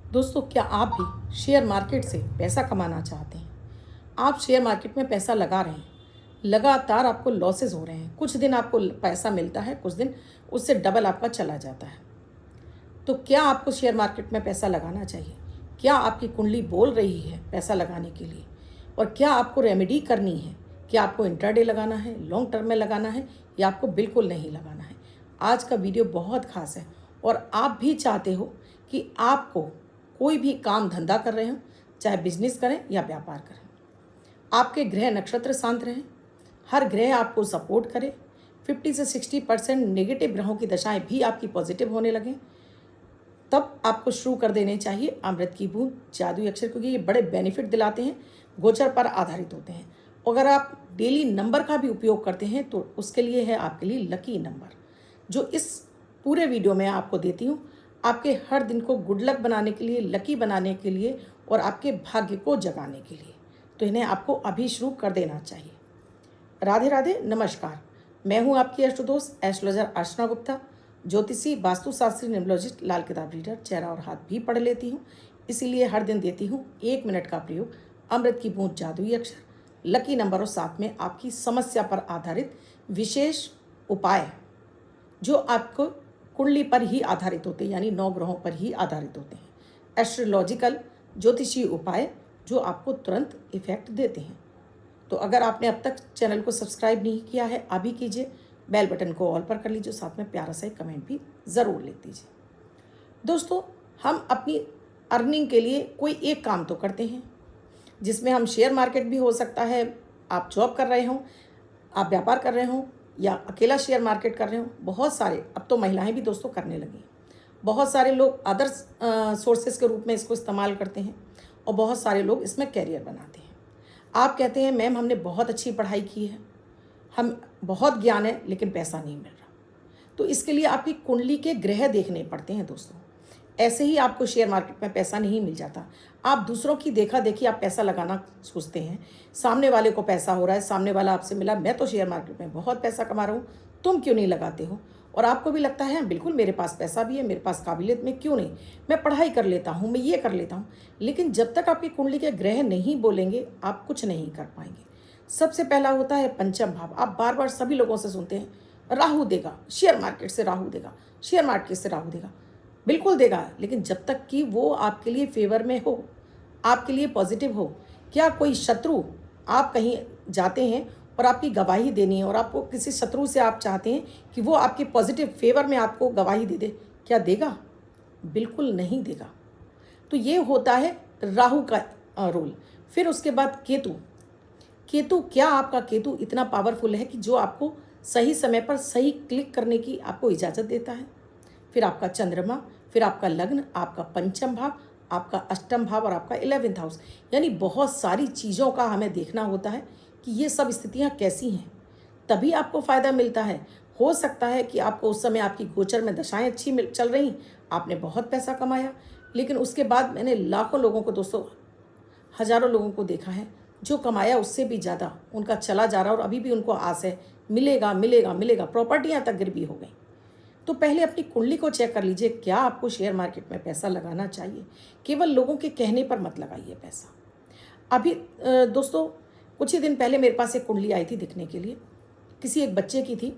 दोस्तों, क्या आप भी शेयर मार्केट से पैसा कमाना चाहते हैं? आप शेयर मार्केट में पैसा लगा रहे हैं, लगातार आपको लॉसेस हो रहे हैं। कुछ दिन आपको पैसा मिलता है, कुछ दिन उससे डबल आपका चला जाता है। तो क्या आपको शेयर मार्केट में पैसा लगाना चाहिए? क्या आपकी कुंडली बोल रही है पैसा लगाने के लिए? और क्या आपको रेमेडी करनी है? क्या आपको इंट्राडे लगाना है, लॉन्ग टर्म में लगाना है, या आपको बिल्कुल नहीं लगाना है? आज का वीडियो बहुत खास है और आप भी चाहते हो कि आपको कोई भी काम धंधा कर रहे हो, चाहे बिजनेस करें या व्यापार करें, आपके ग्रह नक्षत्र शांत रहें, हर ग्रह आपको सपोर्ट करे, 50 से 60% नेगेटिव ग्रहों की दशाएं भी आपकी पॉजिटिव होने लगें, तब आपको शुरू कर देने चाहिए अमृत की बूंद जादुई अक्षर, क्योंकि ये बड़े बेनिफिट दिलाते हैं, गोचर पर आधारित होते हैं। अगर आप डेली नंबर का भी उपयोग करते हैं तो उसके लिए है आपके लिए लकी नंबर, जो इस पूरे वीडियो में आपको देती हूँ, आपके हर दिन को गुड लक बनाने के लिए, लकी बनाने के लिए और आपके भाग्य को जगाने के लिए। तो इन्हें आपको अभी शुरू कर देना चाहिए। राधे राधे, नमस्कार। मैं हूं आपकी अष्ट दोस्त एस्ट्रोलॉजर अर्चना गुप्ता, ज्योतिषी, वास्तुशास्त्री, न्यूमरोलॉजिस्ट, लाल किताब रीडर, चेहरा और हाथ भी पढ़ लेती हूं। इसीलिए हर दिन देती हूं 1 मिनट का प्रयोग अमृत की बूंद जादुई अक्षर, लकी नंबर और साथ में आपकी समस्या पर आधारित विशेष उपाय, जो आपको कुंडली पर ही आधारित होते हैं, यानी 9 ग्रहों पर ही आधारित होते हैं। एस्ट्रोलॉजिकल ज्योतिषीय उपाय जो आपको तुरंत इफेक्ट देते हैं। तो अगर आपने अब तक चैनल को सब्सक्राइब नहीं किया है, अभी कीजिए, बेल बटन को ऑल पर कर लीजिए, साथ में प्यारा सा एक कमेंट भी ज़रूर लिख दीजिए। दोस्तों, हम अपनी अर्निंग के लिए कोई एक काम तो करते हैं, जिसमें हम शेयर मार्केट भी हो सकता है, आप जॉब कर रहे हों, आप व्यापार कर रहे हों, या अकेला शेयर मार्केट कर रहे हों। बहुत सारे, अब तो महिलाएं भी दोस्तों करने लगी, बहुत सारे लोग अदर सोर्सेज के रूप में इसको इस्तेमाल करते हैं और बहुत सारे लोग इसमें कैरियर बनाते हैं। आप कहते हैं मैम हमने बहुत अच्छी पढ़ाई की है, हम बहुत ज्ञान है, लेकिन पैसा नहीं मिल रहा। तो इसके लिए आपकी कुंडली के ग्रह देखने पड़ते हैं दोस्तों। ऐसे ही आपको शेयर मार्केट में पैसा नहीं मिल जाता। आप दूसरों की देखा देखी आप पैसा लगाना सोचते हैं, सामने वाले को पैसा हो रहा है, सामने वाला आपसे मिला, मैं तो शेयर मार्केट में बहुत पैसा कमा रहा हूँ, तुम क्यों नहीं लगाते हो? और आपको भी लगता है बिल्कुल मेरे पास पैसा भी है, मेरे पास काबिलियत, में क्यों नहीं, मैं पढ़ाई कर लेता हूँ, मैं ये कर लेता हूँ। लेकिन जब तक आपकी कुंडली के ग्रह नहीं बोलेंगे, आप कुछ नहीं कर पाएंगे। सबसे पहला होता है पंचम भाव। आप बार बार सभी लोगों से सुनते हैं राहु देगा, शेयर मार्केट से राहु देगा, शेयर मार्केट से राहु देगा। बिल्कुल देगा, लेकिन जब तक कि वो आपके लिए फेवर में हो, आपके लिए पॉजिटिव हो। क्या कोई शत्रु, आप कहीं जाते हैं और आपकी गवाही देनी है और आपको किसी शत्रु से आप चाहते हैं कि वो आपके पॉजिटिव फेवर में आपको गवाही दे दे, क्या देगा? बिल्कुल नहीं देगा। तो ये होता है राहु का रोल। फिर उसके बाद केतु। केतु, क्या आपका केतु इतना पावरफुल है कि जो आपको सही समय पर सही क्लिक करने की आपको इजाज़त देता है। फिर आपका चंद्रमा, फिर आपका लग्न, आपका पंचम भाव, आपका अष्टम भाव और आपका 11th हाउस। यानी बहुत सारी चीज़ों का हमें देखना होता है कि ये सब स्थितियाँ कैसी हैं, तभी आपको फ़ायदा मिलता है। हो सकता है कि आपको उस समय आपकी गोचर में दशाएं अच्छी चल रही, आपने बहुत पैसा कमाया, लेकिन उसके बाद मैंने लाखों लोगों को दोस्तों, हज़ारों लोगों को देखा है, जो कमाया उससे भी ज़्यादा उनका चला जा रहा और अभी भी उनको आस है मिलेगा मिलेगा मिलेगा, प्रॉपर्टियाँ तक गिरवी हो गई। तो पहले अपनी कुंडली को चेक कर लीजिए, क्या आपको शेयर मार्केट में पैसा लगाना चाहिए। केवल लोगों के कहने पर मत लगाइए पैसा। अभी दोस्तों, कुछ ही दिन पहले मेरे पास एक कुंडली आई थी दिखने के लिए, किसी एक बच्चे की थी,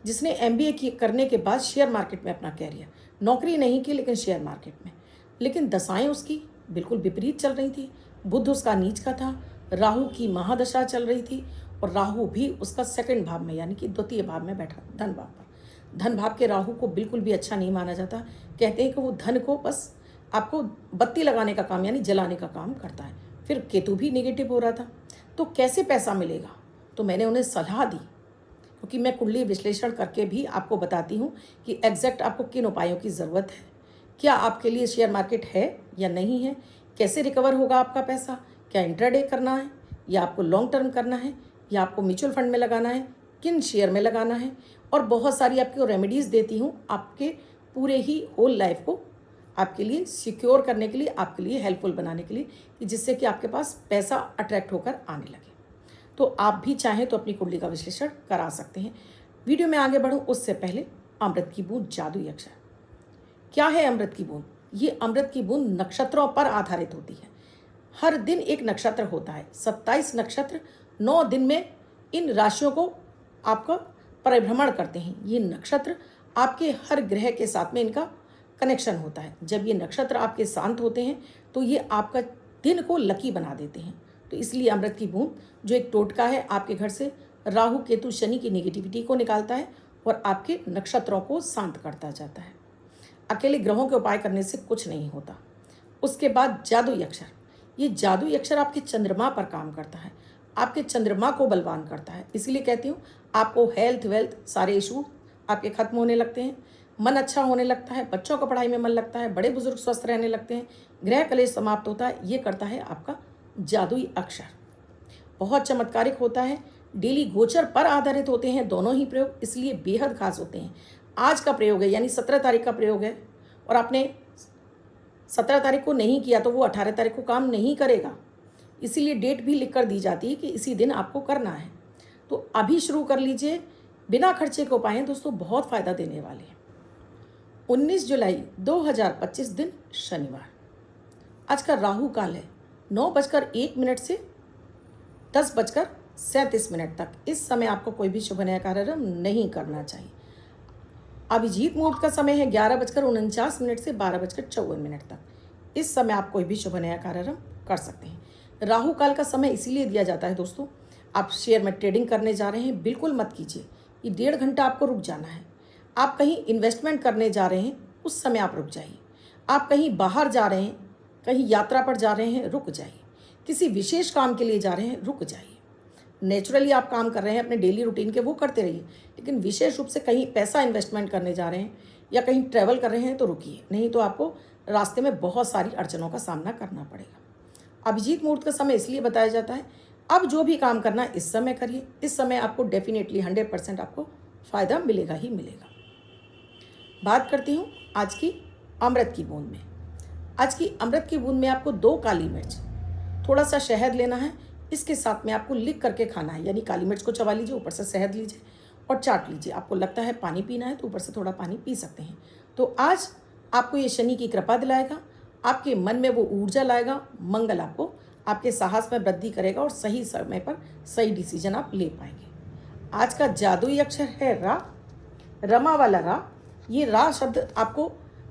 जिसने MBA करने के बाद शेयर मार्केट में अपना कैरियर, नौकरी नहीं की लेकिन शेयर मार्केट में। लेकिन दशाएं उसकी बिल्कुल विपरीत चल रही थी। बुध उसका नीच का था, राहु की महादशा चल रही थी और राहु भी उसका 2nd भाव में, यानी कि द्वितीय भाव में बैठा, धन भाव पर। धन भाव के राहु को बिल्कुल भी अच्छा नहीं माना जाता। कहते हैं कि वो धन को बस आपको बत्ती लगाने का काम, यानी जलाने का काम करता है। फिर केतु भी नेगेटिव हो रहा था। तो कैसे पैसा मिलेगा? तो मैंने उन्हें सलाह दी, क्योंकि मैं कुंडली विश्लेषण करके भी आपको बताती हूँ कि एग्जैक्ट आपको किन उपायों की ज़रूरत है, क्या आपके लिए शेयर मार्केट है या नहीं है, कैसे रिकवर होगा आपका पैसा, क्या इंट्राडे करना है या आपको लॉन्ग टर्म करना है, या आपको म्यूचुअल फंड में लगाना है, किन शेयर में लगाना है। और बहुत सारी आपको रेमेडीज़ देती हूँ आपके पूरे ही होल लाइफ को आपके लिए सिक्योर करने के लिए, आपके लिए हेल्पफुल बनाने के लिए, कि जिससे कि आपके पास पैसा अट्रैक्ट होकर आने लगे। तो आप भी चाहें तो अपनी कुंडली का विश्लेषण करा सकते हैं। वीडियो में आगे बढ़ूं उससे पहले, अमृत की बूंद जादुई अक्षर। क्या है अमृत की बूंद? ये अमृत की बूंद नक्षत्रों पर आधारित होती है। हर दिन एक नक्षत्र होता है, 27 नक्षत्र 9 दिन में इन राशियों को आपका परिभ्रमण करते हैं। ये नक्षत्र आपके हर ग्रह के साथ में इनका कनेक्शन होता है। जब ये नक्षत्र आपके शांत होते हैं तो ये आपका दिन को लकी बना देते हैं। तो इसलिए अमृत की बूंद जो एक टोटका है, आपके घर से राहु केतु शनि की नेगेटिविटी को निकालता है और आपके नक्षत्रों को शांत करता जाता है। अकेले ग्रहों के उपाय करने से कुछ नहीं होता। उसके बाद जादुई अक्षर, ये जादुई अक्षर आपके चंद्रमा पर काम करता है, आपके चंद्रमा को बलवान करता है। इसीलिए कहती हूँ आपको हेल्थ वेल्थ सारे इशू आपके खत्म होने लगते हैं, मन अच्छा होने लगता है, बच्चों का पढ़ाई में मन लगता है, बड़े बुजुर्ग स्वस्थ रहने लगते हैं, ग्रह कलेश समाप्त होता है। ये करता है आपका जादुई अक्षर। बहुत चमत्कारिक होता है, डेली गोचर पर आधारित होते हैं दोनों ही प्रयोग, इसलिए बेहद खास होते हैं। आज का प्रयोग है यानी 17 तारीख का प्रयोग है और आपने 17 तारीख को नहीं किया तो वो 18 तारीख को काम नहीं करेगा। इसीलिए डेट भी लिख कर दी जाती है कि इसी दिन आपको करना है। तो अभी शुरू कर लीजिए, बिना खर्चे के उपाय हैं दोस्तों, बहुत फ़ायदा देने वाले हैं। 19 जुलाई 2025 दिन शनिवार। आज का राहु काल है 9:01 से 10:37 तक। इस समय आपको कोई भी शुभ नया कार्यक्रम नहीं करना चाहिए। अभिजीत मुहूर्त का समय है 11:49 से 12:54 तक। इस समय आप कोई भी शुभ नया कार्यक्रम कर सकते हैं। राहु काल का समय इसीलिए दिया जाता है दोस्तों, आप शेयर में ट्रेडिंग करने जा रहे हैं बिल्कुल मत कीजिए, ये 1.5 घंटा आपको रुक जाना है। आप कहीं इन्वेस्टमेंट करने जा रहे हैं उस समय आप रुक जाइए। आप कहीं बाहर जा रहे हैं, कहीं यात्रा पर जा रहे हैं, रुक जाइए। किसी विशेष काम के लिए जा रहे हैं, रुक जाइए। नेचुरली आप काम कर रहे हैं अपने डेली रूटीन के, वो करते रहिए, लेकिन विशेष रूप से कहीं पैसा इन्वेस्टमेंट करने जा रहे हैं या कहीं ट्रैवल कर रहे हैं तो रुकिए, नहीं तो आपको रास्ते में बहुत सारी अड़चनों का सामना करना पड़ेगा। अभिजीत मुहूर्त का समय इसलिए बताया जाता है, अब जो भी काम करना है इस समय करिए। इस समय आपको डेफिनेटली 100% आपको फ़ायदा मिलेगा ही मिलेगा। बात करती हूँ आज की अमृत की बूंद में। आज की अमृत की बूंद में आपको 2 काली मिर्च, थोड़ा सा शहद लेना है, इसके साथ में आपको लिख करके खाना है। यानी काली मिर्च को चबा लीजिए, ऊपर से शहद लीजिए और चाट लीजिए। आपको लगता है पानी पीना है तो ऊपर से थोड़ा पानी पी सकते हैं। तो आज आपको ये शनि की कृपा दिलाएगा, आपके मन में वो ऊर्जा लाएगा, मंगल आपको आपके साहस में वृद्धि करेगा और सही समय पर सही डिसीजन आप ले पाएंगे। आज का जादुई अक्षर है रा, रमा वाला रा। ये रा शब्द आपको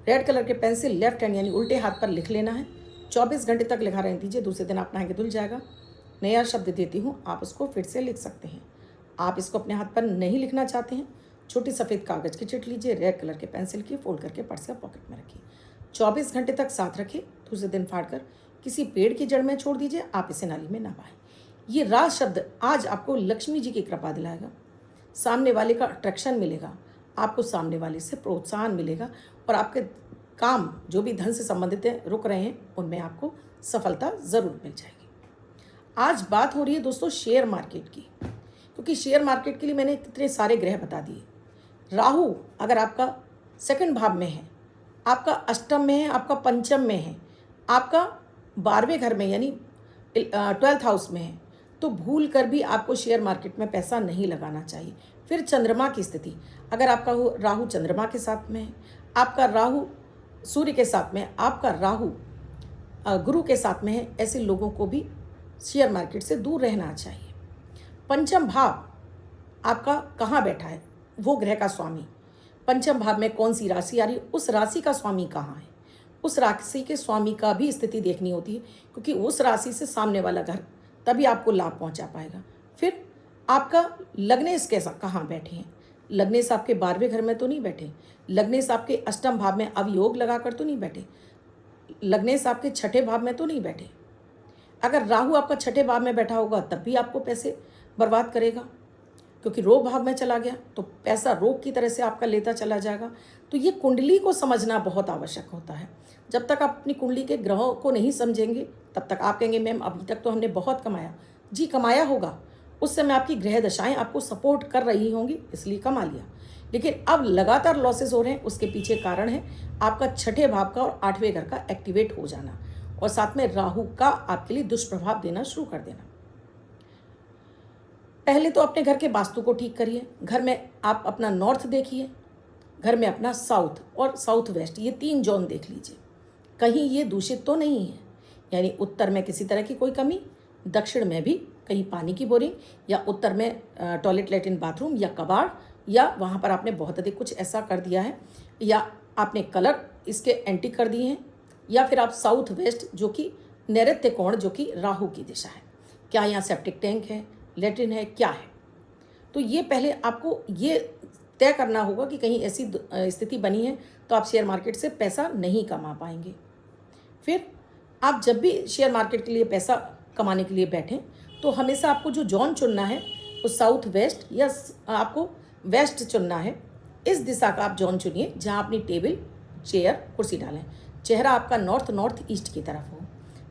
रेड कलर के पेन से लेफ्ट हैंड यानी उल्टे हाथ पर लिख लेना है। 24 घंटे तक लिखा रहने दीजिए, दूसरे दिन आप नहाएंगे धुल जाएगा। नया शब्द देती हूँ, आप उसको फिर से लिख सकते हैं। आप इसको अपने हाथ पर नहीं लिखना चाहते हैं, छोटी सफ़ेद कागज़ की चिट लीजिए, रेड कलर के पेंसिल की फोल्ड करके पर्स या पॉकेट में रखिए। 24 घंटे तक साथ रखिए, दूसरे दिन फाड़ कर किसी पेड़ की जड़ में छोड़ दीजिए। आप इसे नाली में ना बहाएं। ये रा शब्द आज आपको लक्ष्मी जी की कृपा दिलाएगा, सामने वाले का अट्रैक्शन मिलेगा, आपको सामने वाले से प्रोत्साहन मिलेगा और आपके काम जो भी धन से संबंधित है रुक रहे हैं उनमें आपको सफलता ज़रूर मिल जाएगी। आज बात हो रही है दोस्तों शेयर मार्केट की, क्योंकि शेयर मार्केट के लिए मैंने कितने सारे ग्रह बता दिए। राहु अगर आपका 2nd भाव में है, आपका अष्टम में है, आपका पंचम में है, आपका 12वें घर में यानी 12th हाउस में है, तो भूल कर भी आपको शेयर मार्केट में पैसा नहीं लगाना चाहिए। फिर चंद्रमा की स्थिति, अगर आपका राहु चंद्रमा के साथ में है, आपका राहु सूर्य के साथ में, आपका राहु गुरु के साथ में है, ऐसे लोगों को भी शेयर मार्केट से दूर रहना चाहिए। पंचम भाव आपका कहाँ बैठा है, वो ग्रह का स्वामी, पंचम भाव में कौन सी राशि आ रही है, उस राशि का स्वामी कहाँ है, उस राशि के स्वामी का भी स्थिति देखनी होती है, क्योंकि उस राशि से सामने वाला घर तभी आपको लाभ पहुंचा पाएगा। फिर आपका लग्नेश कैसा कहाँ बैठे हैं, लग्नेश आपके 12वें घर में तो नहीं बैठे, लग्नेश आपके अष्टम भाव में अवयोग लगाकर तो नहीं बैठे, लग्नेश आपके 6ठे भाव में तो नहीं बैठे। अगर राहु आपका 6ठे भाव में बैठा होगा तब भी आपको पैसे बर्बाद करेगा, क्योंकि रोग भाव में चला गया तो पैसा रोग की तरह से आपका लेता चला जाएगा। तो ये कुंडली को समझना बहुत आवश्यक होता है। जब तक आप अपनी कुंडली के ग्रहों को नहीं समझेंगे तब तक आप कहेंगे मैम अभी तक तो हमने बहुत कमाया। जी कमाया होगा, उस समय आपकी ग्रह दशाएं आपको सपोर्ट कर रही होंगी इसलिए कमा लिया, लेकिन अब लगातार लॉसेस हो रहे हैं। उसके पीछे कारण है आपका 6ठे भाव का और 8वें घर का एक्टिवेट हो जाना और साथ में राहु का आपके लिए दुष्प्रभाव देना शुरू कर देना। पहले तो अपने घर के वास्तु को ठीक करिए। घर में आप अपना नॉर्थ देखिए, घर में अपना साउथ और साउथ वेस्ट, ये 3 जोन देख लीजिए। कहीं ये दूषित तो नहीं है, यानी उत्तर में किसी तरह की कोई कमी, दक्षिण में भी कहीं पानी की बोरिंग, या उत्तर में टॉयलेट लैट्रिन बाथरूम या कबाड़, या वहाँ पर आपने बहुत अधिक कुछ ऐसा कर दिया है, या आपने कलर इसके एंटी कर दिए हैं, या फिर आप साउथ वेस्ट जो कि नैऋत्य कोण जो कि राहु की दिशा है, क्या यहाँ सेप्टिक टैंक है, लैट्रिन है, क्या है। तो ये पहले आपको ये तय करना होगा कि कहीं ऐसी स्थिति बनी है तो आप शेयर मार्केट से पैसा नहीं कमा पाएंगे। फिर आप जब भी शेयर मार्केट के लिए पैसा कमाने के लिए बैठें तो हमेशा आपको जो जोन चुनना है वो साउथ वेस्ट या आपको वेस्ट चुनना है। इस दिशा का आप जोन चुनिए जहाँ अपनी टेबल, चेयर, कुर्सी डालें। चेहरा आपका नॉर्थ ईस्ट की तरफ हो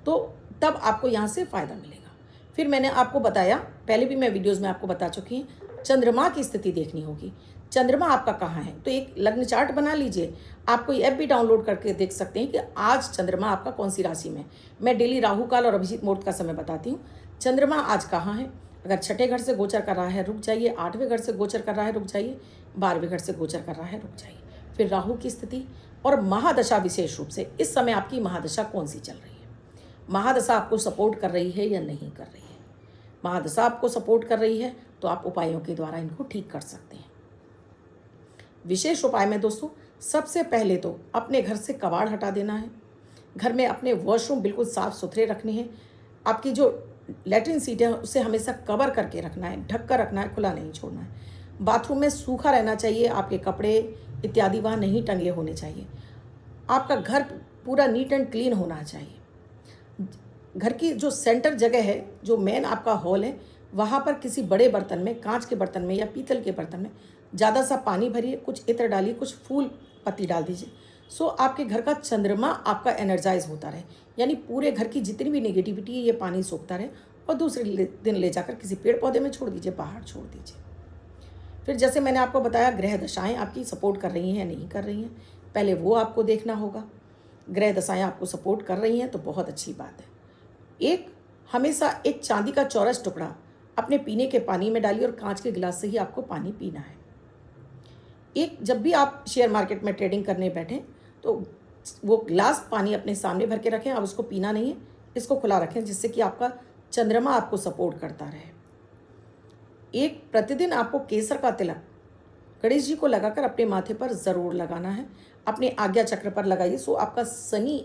तो तब आपको यहाँ से फ़ायदा मिलेगा। फिर मैंने आपको बताया, पहले भी मैं वीडियोज़ में आपको बता चुकी हूँ, चंद्रमा की स्थिति देखनी होगी। चंद्रमा आपका कहाँ है, तो एक लग्न चार्ट बना लीजिए। आप कोई ऐप भी डाउनलोड करके देख सकते हैं कि आज चंद्रमा आपका कौन सी राशि में। मैं डेली राहु काल और अभिजीत मुहूर्त का समय बताती हूँ। चंद्रमा आज कहाँ है, अगर छठे घर से गोचर कर रहा है रुक जाइए, 8वें घर से गोचर कर रहा है रुक जाइए, 12वें घर से गोचर कर रहा है रुक जाइए। फिर राहु की स्थिति और महादशा, विशेष रूप से इस समय आपकी महादशा कौन सी चल रही है, महादशा आपको सपोर्ट कर रही है या नहीं कर रही है। महादशा आपको सपोर्ट कर रही है तो आप उपायों के द्वारा इनको ठीक कर सकते हैं। विशेष उपाय में दोस्तों सबसे पहले तो अपने घर से कबाड़ हटा देना है। घर में अपने वॉशरूम बिल्कुल साफ़ सुथरे रखने हैं। आपकी जो लैट्रिन सीट है उसे हमेशा कवर करके रखना है, ढक कर रखना है, खुला नहीं छोड़ना है। बाथरूम में सूखा रहना चाहिए, आपके कपड़े इत्यादि वहाँ नहीं टंगे होने चाहिए। आपका घर पूरा नीट एंड क्लीन होना चाहिए। घर की जो सेंटर जगह है, जो मेन आपका हॉल है, वहाँ पर किसी बड़े बर्तन में, कांच के बर्तन में या पीतल के बर्तन में ज़्यादा सा पानी भरिए, कुछ इत्र डालिए, कुछ फूल पत्ती डाल दीजिए। सो आपके घर का चंद्रमा आपका एनर्जाइज होता रहे, यानी पूरे घर की जितनी भी नेगेटिविटी है ये पानी सोखता रहे और दूसरे दिन ले जाकर किसी पेड़ पौधे में छोड़ दीजिए, बाहर छोड़ दीजिए। फिर जैसे मैंने आपको बताया, ग्रह दशाएं आपकी सपोर्ट कर रही हैं या नहीं कर रही हैं, पहले वो आपको देखना होगा। ग्रह दशाएं आपको सपोर्ट कर रही हैं तो बहुत अच्छी बात है। हमेशा एक चांदी का चौरस टुकड़ा अपने पीने के पानी में डालिए और कांच के गिलास से ही आपको पानी पीना है। जब भी आप शेयर मार्केट में ट्रेडिंग करने बैठें तो वो ग्लास पानी अपने सामने भर के रखें। अब उसको पीना नहीं है, इसको खुला रखें, जिससे कि आपका चंद्रमा आपको सपोर्ट करता रहे। प्रतिदिन आपको केसर का तिलक गणेश जी को लगाकर अपने माथे पर ज़रूर लगाना है, अपने आज्ञा चक्र पर लगाइए। सो आपका शनि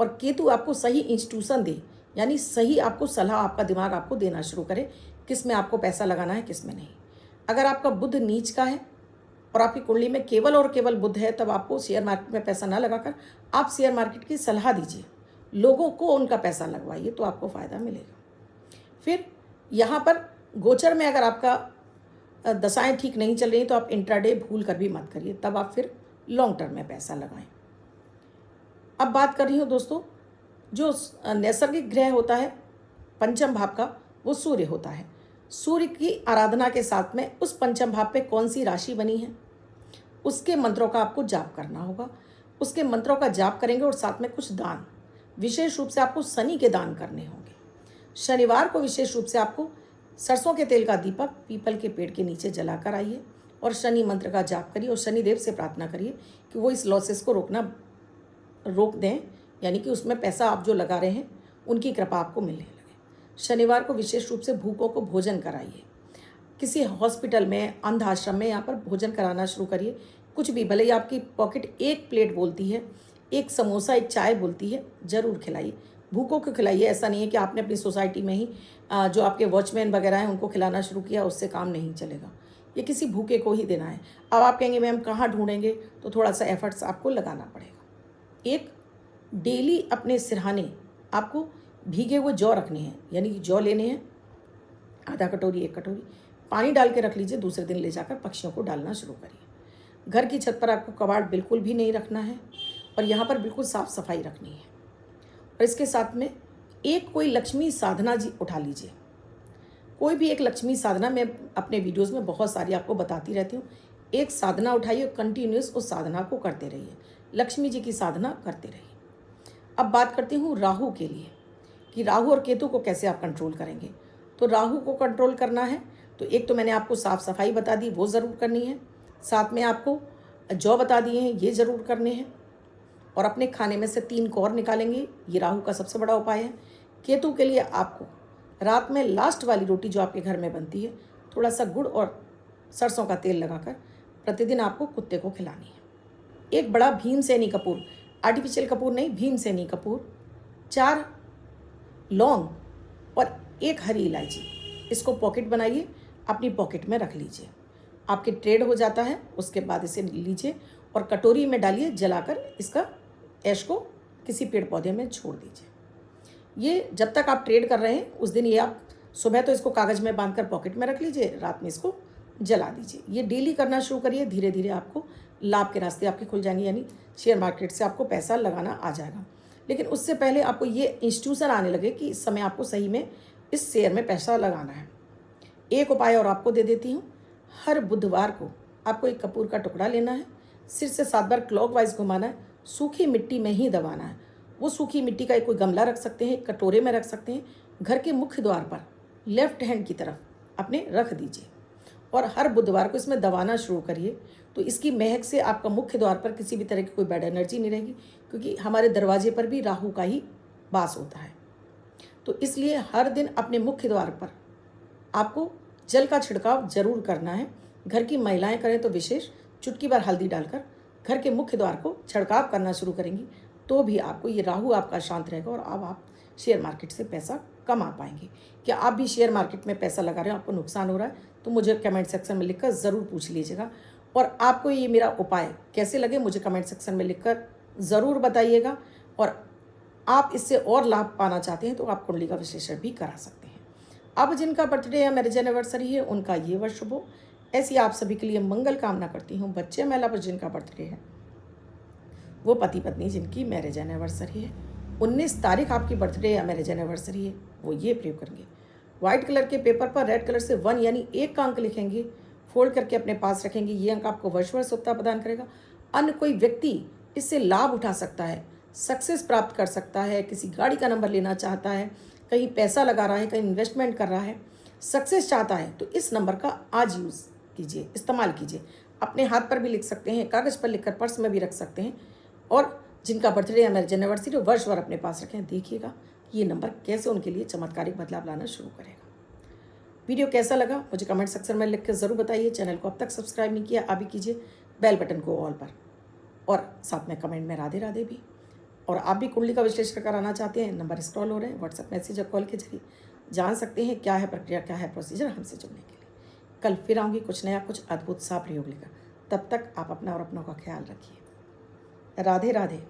और केतु आपको सही इंस्ट्रूक्शन दे, यानी सही आपको सलाह, आपका दिमाग आपको देना शुरू करे किस में आपको पैसा लगाना है, किस में नहीं। अगर आपका बुध नीच का है और आपकी कुंडली में केवल और केवल बुध है, तब आपको शेयर मार्केट में पैसा ना लगाकर आप शेयर मार्केट की सलाह दीजिए, लोगों को उनका पैसा लगवाइए, तो आपको फ़ायदा मिलेगा। फिर यहाँ पर गोचर में अगर आपका दशाएं ठीक नहीं चल रही तो आप इंट्राडे भूल कर भी मत करिए, तब आप फिर लॉन्ग टर्म में पैसा लगाएं। अब बात कर रही हूँ दोस्तों, जो नैसर्गिक ग्रह होता है पंचम भाव का, वो सूर्य होता है। सूर्य की आराधना के साथ में उस पंचम भाव पे कौन सी राशि बनी है उसके मंत्रों का आपको जाप करना होगा। उसके मंत्रों का जाप करेंगे और साथ में कुछ दान, विशेष रूप से आपको शनि के दान करने होंगे। शनिवार को विशेष रूप से आपको सरसों के तेल का दीपक पीपल के पेड़ के नीचे जलाकर आइए और शनि मंत्र का जाप करिए और शनिदेव से प्रार्थना करिए कि वो इस लॉसेस को रोक दें, यानी कि उसमें पैसा आप जो लगा रहे हैं उनकी कृपा आपको मिलने लगे। शनिवार को विशेष रूप से भूखों को भोजन कराइए। किसी हॉस्पिटल में, अंध आश्रम में यहाँ पर भोजन कराना शुरू करिए। कुछ भी, भले ही आपकी पॉकेट एक प्लेट बोलती है, एक समोसा, एक चाय बोलती है, ज़रूर खिलाइए। भूखों को खिलाइए। ऐसा नहीं है कि आपने अपनी सोसाइटी में ही जो आपके वॉचमैन वगैरह हैं उनको खिलाना शुरू किया, उससे काम नहीं चलेगा। ये किसी भूखे को ही देना है। अब आप कहेंगे मैम कहाँ ढूंढेंगे, तो थोड़ा सा एफर्ट्स आपको लगाना पड़ेगा। डेली अपने सिरहाने आपको भीगे हुए जौ रखने हैं, यानी कि जौ लेने हैं, आधा कटोरी, 1 कटोरी पानी डाल के रख लीजिए। दूसरे दिन ले जाकर पक्षियों को डालना शुरू करिए। घर की छत पर आपको कबाड़ बिल्कुल भी नहीं रखना है और यहाँ पर बिल्कुल साफ़ सफाई रखनी है। और इसके साथ में कोई लक्ष्मी साधना जी उठा लीजिए। कोई भी एक लक्ष्मी साधना, मैं अपने वीडियोज़ में बहुत सारी आपको बताती रहती हूँ। एक साधना उठाइए, कंटिन्यूस उस साधना को करते रहिए, लक्ष्मी जी की साधना करते रहिए। अब बात करती हूँ राहु के लिए कि राहु और केतु को कैसे आप कंट्रोल करेंगे। तो राहु को कंट्रोल करना है तो तो मैंने आपको साफ़ सफाई बता दी, वो ज़रूर करनी है। साथ में आपको जौ बता दिए हैं, ये ज़रूर करने हैं। और अपने खाने में से 3 कौर निकालेंगे। ये राहु का सबसे बड़ा उपाय है। केतु के लिए आपको रात में लास्ट वाली रोटी जो आपके घर में बनती है, थोड़ा सा गुड़ और सरसों का तेल लगाकर प्रतिदिन आपको कुत्ते को खिलानी है। एक बड़ा भीमसेनी कपूर, आर्टिफिशियल कपूर नहीं, भीमसेनी कपूर, 4 लौंग और 1 हरी इलायची, इसको पॉकेट बनाइए, अपनी पॉकेट में रख लीजिए। आपके ट्रेड हो जाता है, उसके बाद इसे लीजिए और कटोरी में डालिए, जलाकर इसका ऐश को किसी पेड़ पौधे में छोड़ दीजिए। ये जब तक आप ट्रेड कर रहे हैं उस दिन ये आप सुबह तो इसको कागज़ में बांधकर पॉकेट में रख लीजिए, रात में इसको जला दीजिए। ये डेली करना शुरू करिए, धीरे धीरे आपको लाभ के रास्ते आपके खुल जाएंगे, यानी शेयर मार्केट से आपको पैसा लगाना आ जाएगा। लेकिन उससे पहले आपको ये इंस्टीट्यूशन आने लगे कि इस समय आपको सही में इस शेयर में पैसा लगाना है। एक उपाय और आपको दे देती हूँ। हर बुधवार को आपको एक कपूर का टुकड़ा लेना है, सिर से 7 बार क्लॉकवाइज घुमाना है, सूखी मिट्टी में ही दबाना है। वो सूखी मिट्टी का कोई गमला रख सकते हैं, कटोरे में रख सकते हैं, घर के मुख्य द्वार पर लेफ्ट हैंड की तरफ अपने रख दीजिए और हर बुधवार को इसमें दबाना शुरू करिए। तो इसकी महक से आपका मुख्य द्वार पर किसी भी तरह की कोई बैड एनर्जी नहीं रहेगी, क्योंकि हमारे दरवाजे पर भी राहु का ही वास होता है। तो इसलिए हर दिन अपने मुख्य द्वार पर आपको जल का छिड़काव जरूर करना है। घर की महिलाएं करें तो विशेष, चुटकी भर हल्दी डालकर घर के मुख्य द्वार को छिड़काव करना शुरू करेंगी, तो भी आपको ये राहु आपका शांत रहेगा और अब आप शेयर मार्केट से पैसा कमा पाएंगे। क्या आप भी शेयर मार्केट में पैसा लगा रहे हो, आपको नुकसान हो रहा है, तो मुझे कमेंट सेक्शन में लिखकर ज़रूर पूछ लीजिएगा। और आपको ये मेरा उपाय कैसे लगे मुझे कमेंट सेक्शन में लिखकर ज़रूर बताइएगा। और आप इससे और लाभ पाना चाहते हैं तो आप कुंडली का विश्लेषण भी करा सकते हैं। अब जिनका बर्थडे या मैरिज एनिवर्सरी है उनका ये वर्ष शुभ हो, ऐसी आप सभी के लिए मंगल कामना करती हूँ। बच्चे महिला पर जिनका बर्थडे है, वो पति पत्नी जिनकी मैरिज एनिवर्सरी है, 19 तारीख आपकी बर्थडे या मैरिज एनिवर्सरी है, वो ये प्रयोग करेंगे। व्हाइट कलर के पेपर पर रेड कलर से 1 यानी 1 का अंक लिखेंगे, फोल्ड करके अपने पास रखेंगे। ये अंक आपको वर्ष उत्साह प्रदान करेगा। अन्य कोई व्यक्ति इससे लाभ उठा सकता है, सक्सेस प्राप्त कर सकता है, किसी गाड़ी का नंबर लेना चाहता है, कहीं पैसा लगा रहा है, कहीं इन्वेस्टमेंट कर रहा है, सक्सेस चाहता है, तो इस नंबर का आज यूज़ कीजिए, इस्तेमाल कीजिए। अपने हाथ पर भी लिख सकते हैं, कागज़ पर लिखकर पर्स में भी रख सकते हैं। और जिनका बर्थडे या मैरिज एनिवर्सरी वर्ष भर अपने पास रखें। देखिएगा ये नंबर कैसे उनके लिए चमत्कारिक बदलाव लाना शुरू करेगा। वीडियो कैसा लगा मुझे कमेंट सेक्शन में लिख कर ज़रूर बताइए। चैनल को अब तक सब्सक्राइब नहीं किया, अभी कीजिए, बेल बटन को ऑल पर, और साथ में कमेंट में राधे राधे भी। और आप भी कुंडली का विश्लेषण कराना चाहते हैं, नंबर स्क्रॉल हो रहे हैं, व्हाट्सएप मैसेज और कॉल के जरिए जान सकते हैं क्या है प्रक्रिया, क्या है प्रोसीजर हमसे जुड़ने के लिए। कल फिर आऊँगी कुछ नया, कुछ अद्भुत सा प्रयोग लेकर। तब तक आप अपना और अपनों का ख्याल रखिए। राधे राधे।